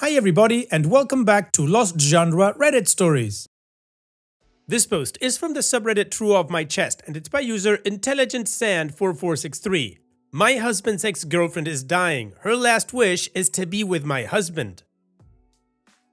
Hi everybody and welcome back to Lost Genre Reddit Stories. This post is from the subreddit True of My Chest and it's by user IntelligentSand4463. My husband's ex-girlfriend is dying. Her last wish is to be with my husband.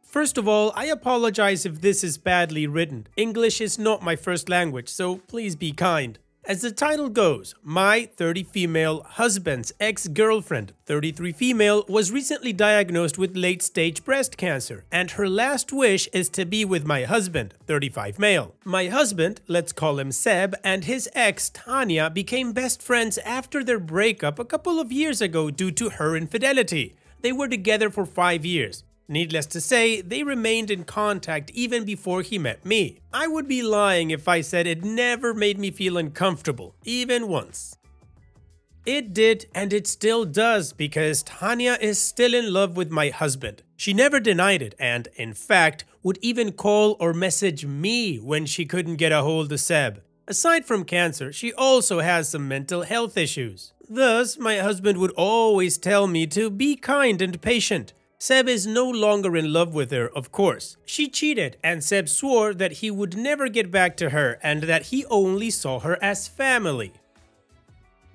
First of all, I apologize if this is badly written. English is not my first language, so please be kind. As the title goes, my 30 female husband's ex-girlfriend, 33 female, was recently diagnosed with late-stage breast cancer, and her last wish is to be with my husband, 35 male. My husband, let's call him Seb, and his ex, Tanya, became best friends after their breakup a couple of years ago due to her infidelity. They were together for 5 years. Needless to say, they remained in contact even before he met me. I would be lying if I said it never made me feel uncomfortable, even once. It did, and it still does, because Tanya is still in love with my husband. She never denied it, and, in fact, would even call or message me when she couldn't get a hold of Seb. Aside from cancer, she also has some mental health issues. Thus, my husband would always tell me to be kind and patient. Seb is no longer in love with her, of course. She cheated, and Seb swore that he would never get back to her and that he only saw her as family.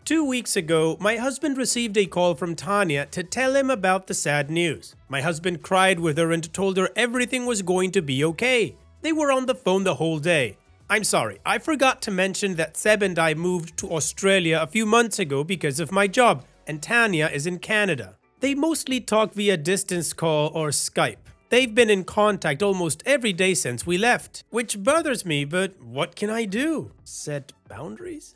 2 weeks ago, my husband received a call from Tanya to tell him about the sad news. My husband cried with her and told her everything was going to be okay. They were on the phone the whole day. I'm sorry, I forgot to mention that Seb and I moved to Australia a few months ago because of my job, and Tanya is in Canada. They mostly talk via distance call or Skype. They've been in contact almost every day since we left, which bothers me, but what can I do? Set boundaries?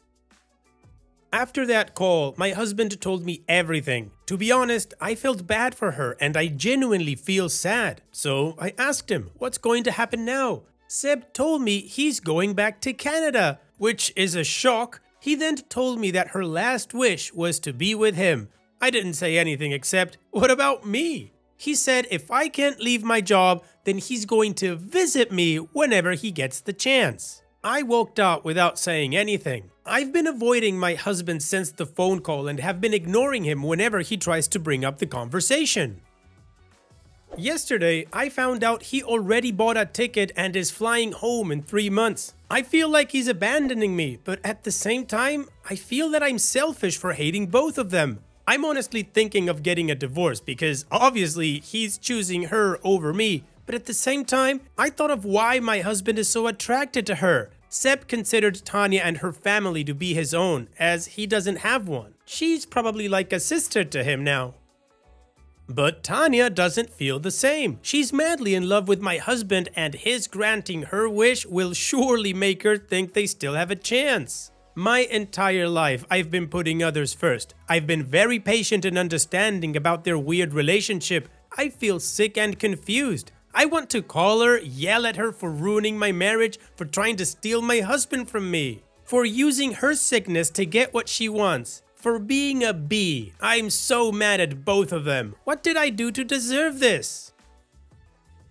After that call, my husband told me everything. To be honest, I felt bad for her and I genuinely feel sad. So I asked him, what's going to happen now? Seb told me he's going back to Canada, which is a shock. He then told me that her last wish was to be with him. I didn't say anything except, what about me? He said if I can't leave my job, then he's going to visit me whenever he gets the chance. I walked out without saying anything. I've been avoiding my husband since the phone call and have been ignoring him whenever he tries to bring up the conversation. Yesterday, I found out he already bought a ticket and is flying home in 3 months. I feel like he's abandoning me, but at the same time, I feel that I'm selfish for hating both of them. I'm honestly thinking of getting a divorce because obviously he's choosing her over me, but at the same time, I thought of why my husband is so attracted to her. Seb considered Tanya and her family to be his own, as he doesn't have one. She's probably like a sister to him now. But Tanya doesn't feel the same. She's madly in love with my husband and his granting her wish will surely make her think they still have a chance. My entire life, I've been putting others first. I've been very patient and understanding about their weird relationship. I feel sick and confused. I want to call her, yell at her for ruining my marriage, for trying to steal my husband from me, for using her sickness to get what she wants, for being a bee. I'm so mad at both of them. What did I do to deserve this?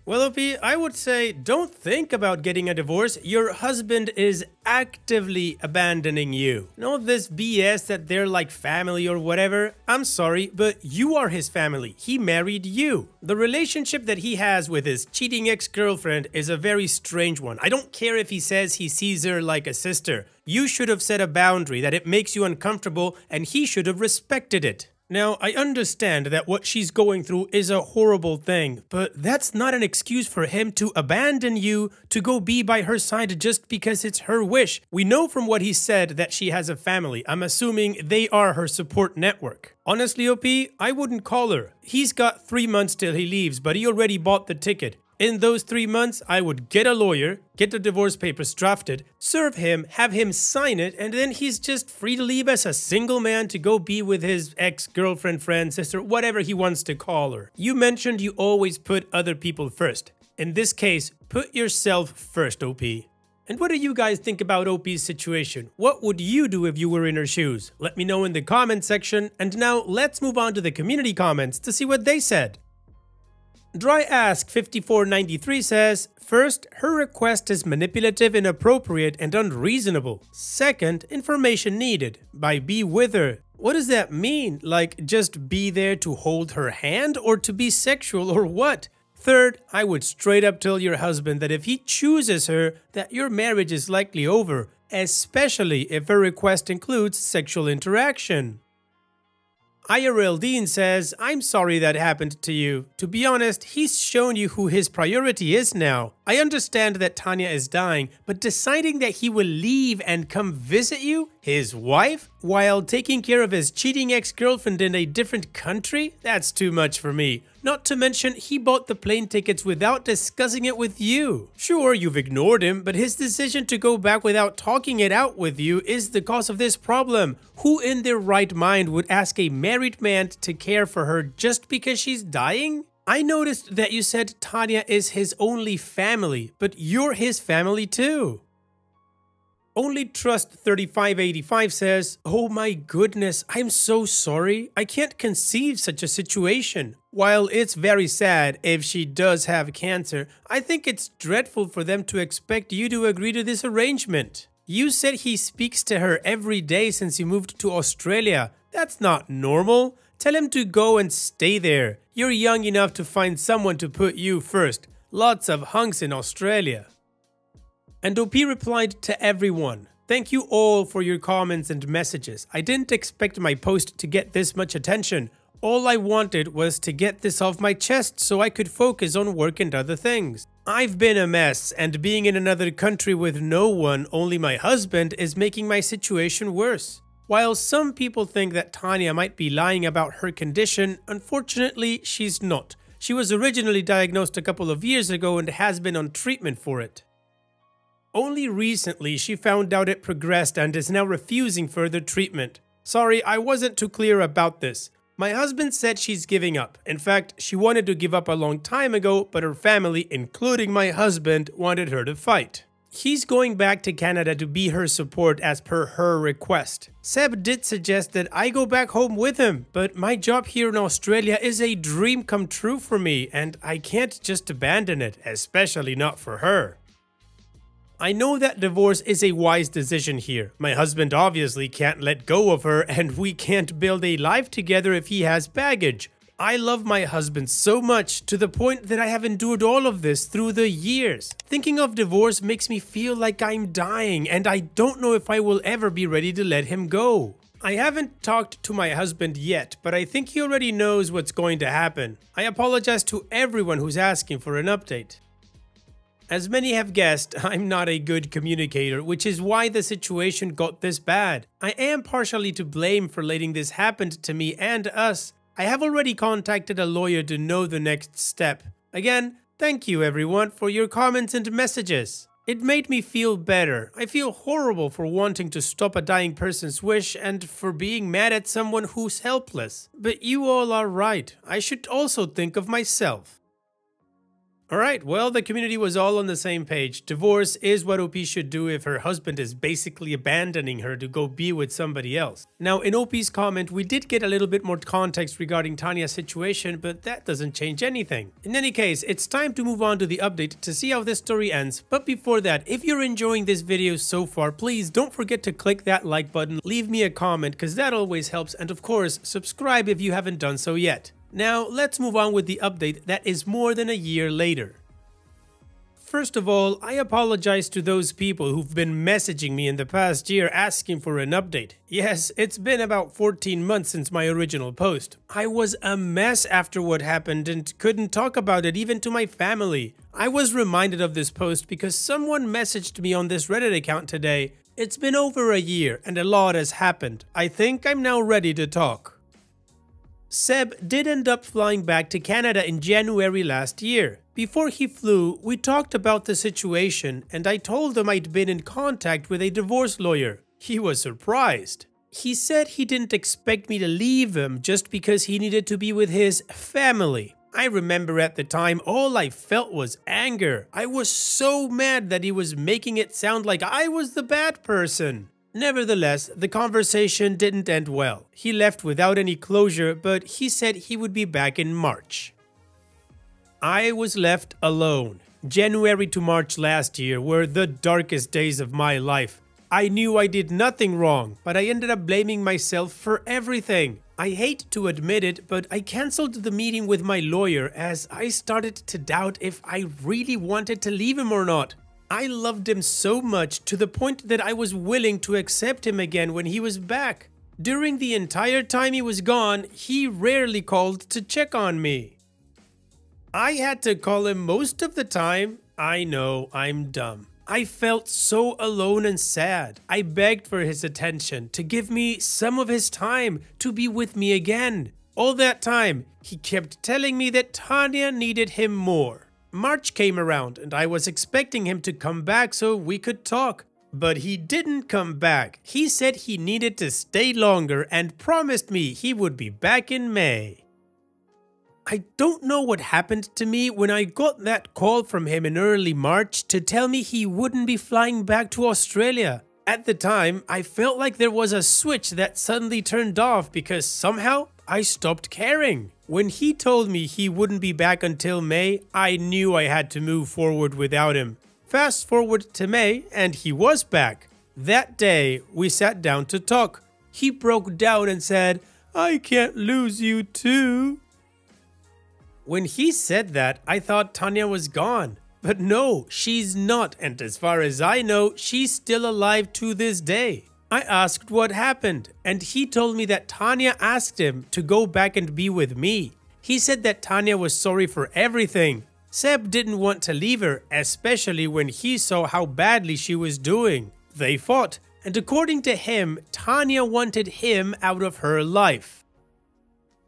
Well, OP, I would say don't think about getting a divorce. Your husband is actively abandoning you. Not this BS that they're like family or whatever. I'm sorry, but you are his family. He married you. The relationship that he has with his cheating ex-girlfriend is a very strange one. I don't care if he says he sees her like a sister. You should have set a boundary that it makes you uncomfortable and he should have respected it. Now, I understand that what she's going through is a horrible thing, but that's not an excuse for him to abandon you to go be by her side just because it's her wish. We know from what he said that she has a family. I'm assuming they are her support network. Honestly, OP, I wouldn't call her. He's got 3 months till he leaves, but he already bought the ticket. In those 3 months, I would get a lawyer, get the divorce papers drafted, serve him, have him sign it, and then he's just free to leave as a single man to go be with his ex-girlfriend, friend, sister, whatever he wants to call her. You mentioned you always put other people first. In this case, put yourself first, OP. And what do you guys think about OP's situation? What would you do if you were in her shoes? Let me know in the comment section. And now let's move on to the community comments to see what they said. DryAsk5493 says, first, her request is manipulative, inappropriate, and unreasonable. Second, information needed. By Be With Her. What does that mean? Like, just be there to hold her hand or to be sexual or what? Third, I would straight up tell your husband that if he chooses her, that your marriage is likely over, especially if her request includes sexual interaction. IRL Dean says, I'm sorry that happened to you. To be honest, he's shown you who his priority is now. I understand that Tanya is dying, but deciding that he will leave and come visit you, his wife, while taking care of his cheating ex-girlfriend in a different country? That's too much for me. Not to mention, he bought the plane tickets without discussing it with you. Sure, you've ignored him, but his decision to go back without talking it out with you is the cause of this problem. Who in their right mind would ask a married man to care for her just because she's dying? I noticed that you said Tanya is his only family, but you're his family too. Only Trust 3585 says, oh my goodness, I'm so sorry. I can't conceive such a situation. While it's very sad if she does have cancer, I think it's dreadful for them to expect you to agree to this arrangement. You said he speaks to her every day since you moved to Australia. That's not normal. Tell him to go and stay there. You're young enough to find someone to put you first. Lots of hunks in Australia. And OP replied to everyone, thank you all for your comments and messages. I didn't expect my post to get this much attention. All I wanted was to get this off my chest so I could focus on work and other things. I've been a mess, and being in another country with no one, only my husband, is making my situation worse. While some people think that Tanya might be lying about her condition, unfortunately she's not. She was originally diagnosed a couple of years ago and has been on treatment for it. Only recently she found out it progressed and is now refusing further treatment. Sorry, I wasn't too clear about this. My husband said she's giving up. In fact, she wanted to give up a long time ago, but her family, including my husband, wanted her to fight. He's going back to Canada to be her support as per her request. Seb did suggest that I go back home with him, but my job here in Australia is a dream come true for me, and I can't just abandon it, especially not for her. I know that divorce is a wise decision here. My husband obviously can't let go of her, and we can't build a life together if he has baggage. I love my husband so much to the point that I have endured all of this through the years. Thinking of divorce makes me feel like I'm dying, and I don't know if I will ever be ready to let him go. I haven't talked to my husband yet, but I think he already knows what's going to happen. I apologize to everyone who's asking for an update. As many have guessed, I'm not a good communicator, which is why the situation got this bad. I am partially to blame for letting this happen to me and us. I have already contacted a lawyer to know the next step. Again, thank you everyone for your comments and messages. It made me feel better. I feel horrible for wanting to stop a dying person's wish and for being mad at someone who's helpless. But you all are right. I should also think of myself. Alright, well, the community was all on the same page. Divorce is what OP should do if her husband is basically abandoning her to go be with somebody else. Now, in OP's comment, we did get a little bit more context regarding Tanya's situation, but that doesn't change anything. In any case, it's time to move on to the update to see how this story ends. But before that, if you're enjoying this video so far, please don't forget to click that like button, leave me a comment, because that always helps, and of course, subscribe if you haven't done so yet. Now, let's move on with the update that is more than a year later. First of all, I apologize to those people who've been messaging me in the past year asking for an update. Yes, it's been about 14 months since my original post. I was a mess after what happened and couldn't talk about it even to my family. I was reminded of this post because someone messaged me on this Reddit account today. It's been over a year and a lot has happened. I think I'm now ready to talk. Seb did end up flying back to Canada in January last year. Before he flew, we talked about the situation and I told him I'd been in contact with a divorce lawyer. He was surprised. He said he didn't expect me to leave him just because he needed to be with his family. I remember at the time all I felt was anger. I was so mad that he was making it sound like I was the bad person. Nevertheless, the conversation didn't end well. He left without any closure, but he said he would be back in March. I was left alone. January to March last year were the darkest days of my life. I knew I did nothing wrong, but I ended up blaming myself for everything. I hate to admit it, but I cancelled the meeting with my lawyer as I started to doubt if I really wanted to leave him or not. I loved him so much to the point that I was willing to accept him again when he was back. During the entire time he was gone, he rarely called to check on me. I had to call him most of the time. I know, I'm dumb. I felt so alone and sad. I begged for his attention, to give me some of his time, to be with me again. All that time, he kept telling me that Tanya needed him more. March came around and I was expecting him to come back so we could talk. But he didn't come back. He said he needed to stay longer and promised me he would be back in May. I don't know what happened to me when I got that call from him in early March to tell me he wouldn't be flying back to Australia. At the time, I felt like there was a switch that suddenly turned off because somehow I stopped caring. When he told me he wouldn't be back until May, I knew I had to move forward without him. Fast forward to May, and he was back. That day, we sat down to talk. He broke down and said, "I can't lose you too." When he said that, I thought Tanya was gone. But no, she's not, and as far as I know, she's still alive to this day. I asked what happened, and he told me that Tanya asked him to go back and be with me. He said that Tanya was sorry for everything. Seb didn't want to leave her, especially when he saw how badly she was doing. They fought, and according to him, Tanya wanted him out of her life.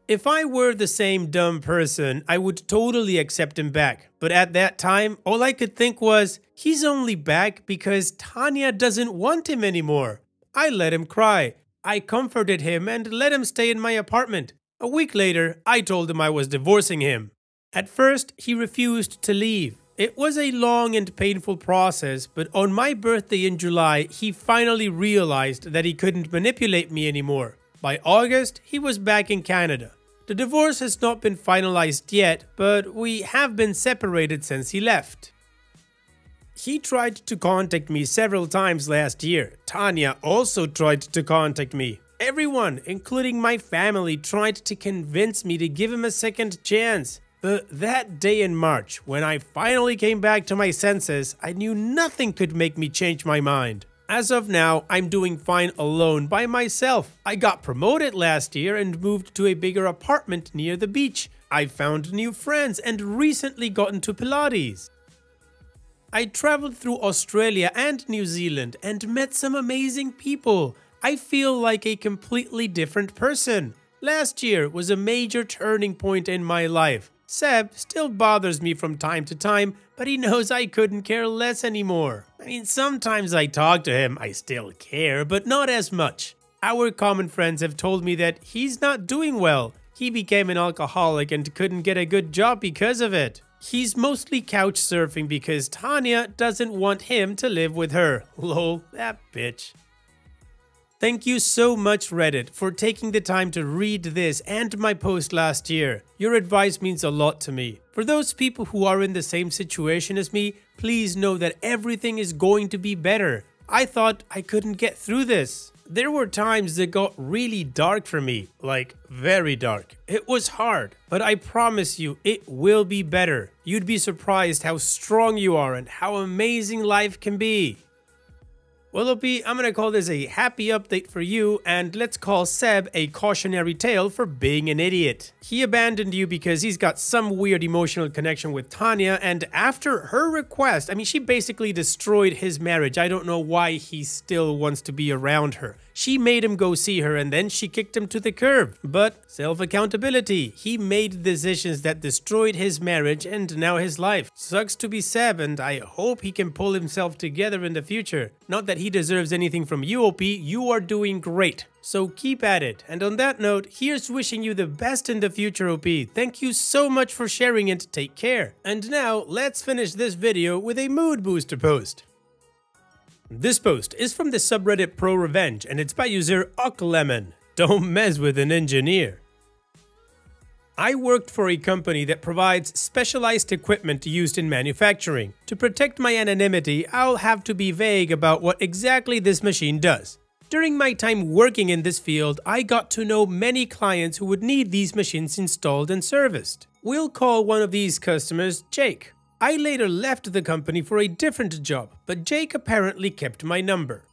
If I were the same dumb person, I would totally accept him back. But at that time, all I could think was, he's only back because Tanya doesn't want him anymore. I let him cry. I comforted him and let him stay in my apartment. A week later, I told him I was divorcing him. At first, he refused to leave. It was a long and painful process, but on my birthday in July, he finally realized that he couldn't manipulate me anymore. By August, he was back in Canada. The divorce has not been finalized yet, but we have been separated since he left. He tried to contact me several times last year. Tanya also tried to contact me. Everyone, including my family, tried to convince me to give him a second chance. But that day in March, when I finally came back to my senses, I knew nothing could make me change my mind. As of now, I'm doing fine alone by myself. I got promoted last year and moved to a bigger apartment near the beach. I found new friends and recently got into Pilates. I traveled through Australia and New Zealand and met some amazing people. I feel like a completely different person. Last year was a major turning point in my life. Seb still bothers me from time to time, but he knows I couldn't care less anymore. I mean, sometimes I talk to him, I still care, but not as much. Our common friends have told me that he's not doing well. He became an alcoholic and couldn't get a good job because of it. He's mostly couch surfing because Tanya doesn't want him to live with her. Lol, that bitch. Thank you so much, Reddit, for taking the time to read this and my post last year. Your advice means a lot to me. For those people who are in the same situation as me, please know that everything is going to be better. I thought I couldn't get through this. There were times that got really dark for me, like very dark. It was hard, but I promise you it will be better. You'd be surprised how strong you are and how amazing life can be. Well, OP, I'm gonna call this a happy update for you, and let's call Seb a cautionary tale for being an idiot. He abandoned you because he's got some weird emotional connection with Tanya, and after her request, I mean, she basically destroyed his marriage. I don't know why he still wants to be around her. She made him go see her and then she kicked him to the curb. But self-accountability. He made decisions that destroyed his marriage and now his life. Sucks to be Seb, and I hope he can pull himself together in the future. Not that he deserves anything from you, OP. You are doing great. So keep at it. And on that note, here's wishing you the best in the future, OP. Thank you so much for sharing and take care. And now, let's finish this video with a mood booster post. This post is from the subreddit Pro Revenge and it's by user Ucklemon. Don't mess with an engineer. I worked for a company that provides specialized equipment used in manufacturing. To protect my anonymity, I'll have to be vague about what exactly this machine does. During my time working in this field, I got to know many clients who would need these machines installed and serviced. We'll call one of these customers Jake. I later left the company for a different job, but Jake apparently kept my number.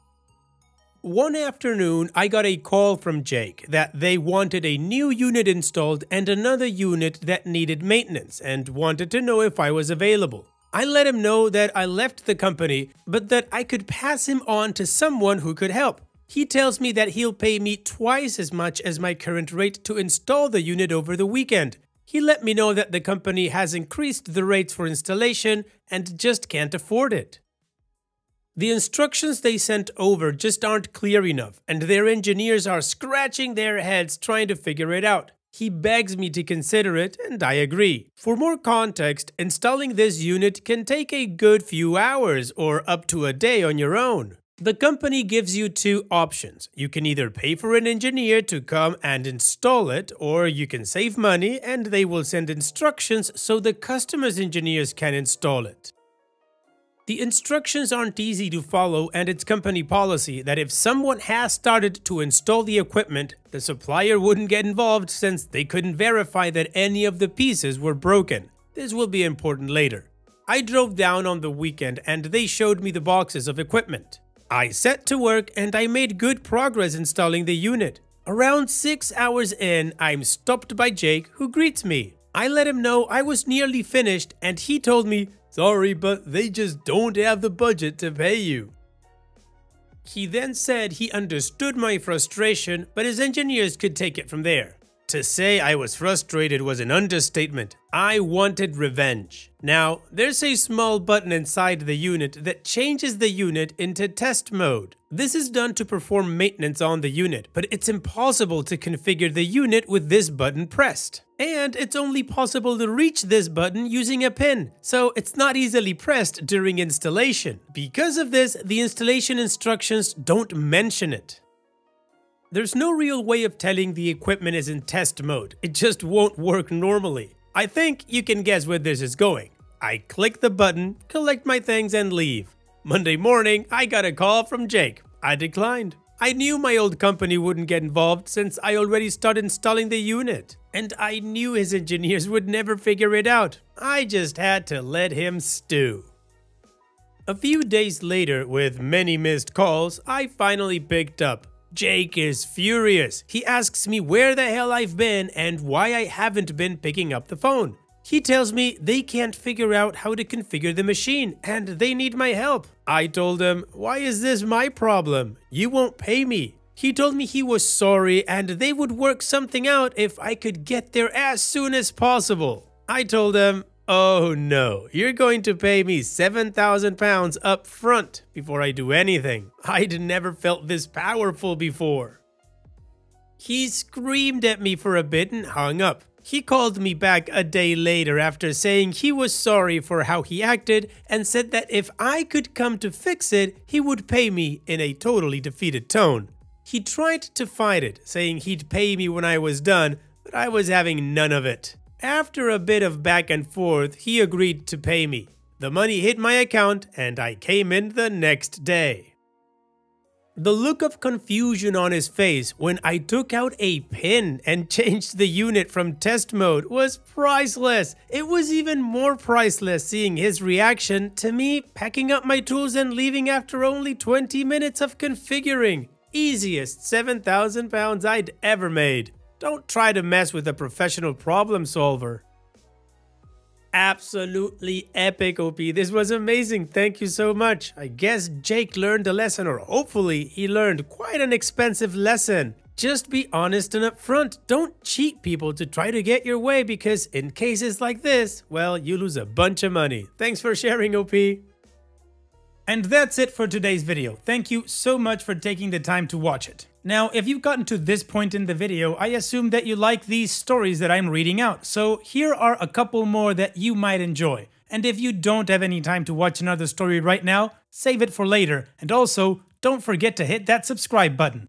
One afternoon, I got a call from Jake that they wanted a new unit installed and another unit that needed maintenance and wanted to know if I was available. I let him know that I left the company, but that I could pass him on to someone who could help. He tells me that he'll pay me twice as much as my current rate to install the unit over the weekend. He let me know that the company has increased the rates for installation and just can't afford it. The instructions they sent over just aren't clear enough, and their engineers are scratching their heads trying to figure it out. He begs me to consider it, and I agree. For more context, installing this unit can take a good few hours or up to a day on your own. The company gives you two options. You can either pay for an engineer to come and install it, or you can save money and they will send instructions so the customer's engineers can install it. The instructions aren't easy to follow, and it's company policy that if someone has started to install the equipment, the supplier wouldn't get involved since they couldn't verify that any of the pieces were broken. This will be important later. I drove down on the weekend and they showed me the boxes of equipment. I set to work and I made good progress installing the unit. Around 6 hours in, I'm stopped by Jake, who greets me. I let him know I was nearly finished and he told me, "Sorry, but they just don't have the budget to pay you." He then said he understood my frustration, but his engineers could take it from there. To say I was frustrated was an understatement. I wanted revenge. Now, there's a small button inside the unit that changes the unit into test mode. This is done to perform maintenance on the unit, but it's impossible to configure the unit with this button pressed. And it's only possible to reach this button using a pin, so it's not easily pressed during installation. Because of this, the installation instructions don't mention it. There's no real way of telling the equipment is in test mode. It just won't work normally. I think you can guess where this is going. I click the button, collect my things, and leave. Monday morning, I got a call from Jake. I declined. I knew my old company wouldn't get involved since I already started installing the unit. And I knew his engineers would never figure it out. I just had to let him stew. A few days later, with many missed calls, I finally picked up. Jake is furious. He asks me where the hell I've been and why I haven't been picking up the phone. He tells me they can't figure out how to configure the machine and they need my help. I told him, "Why is this my problem? You won't pay me." He told me he was sorry and they would work something out if I could get there as soon as possible. I told him, "Oh no, you're going to pay me £7,000 up front before I do anything. I'd never felt this powerful before." He screamed at me for a bit and hung up. He called me back a day later after saying he was sorry for how he acted and said that if I could come to fix it, he would pay me in a totally defeated tone. He tried to fight it, saying he'd pay me when I was done, but I was having none of it. After a bit of back and forth, he agreed to pay me. The money hit my account and I came in the next day. The look of confusion on his face when I took out a pin and changed the unit from test mode was priceless. It was even more priceless seeing his reaction to me packing up my tools and leaving after only 20 minutes of configuring. Easiest £7,000 I'd ever made. Don't try to mess with a professional problem solver. Absolutely epic, OP. This was amazing. Thank you so much. I guess Jake learned a lesson, or hopefully he learned quite an expensive lesson. Just be honest and upfront. Don't cheat people to try to get your way, because in cases like this, well, you lose a bunch of money. Thanks for sharing, OP. And that's it for today's video. Thank you so much for taking the time to watch it. Now, if you've gotten to this point in the video, I assume that you like these stories that I'm reading out. So here are a couple more that you might enjoy. And if you don't have any time to watch another story right now, save it for later. And also, don't forget to hit that subscribe button.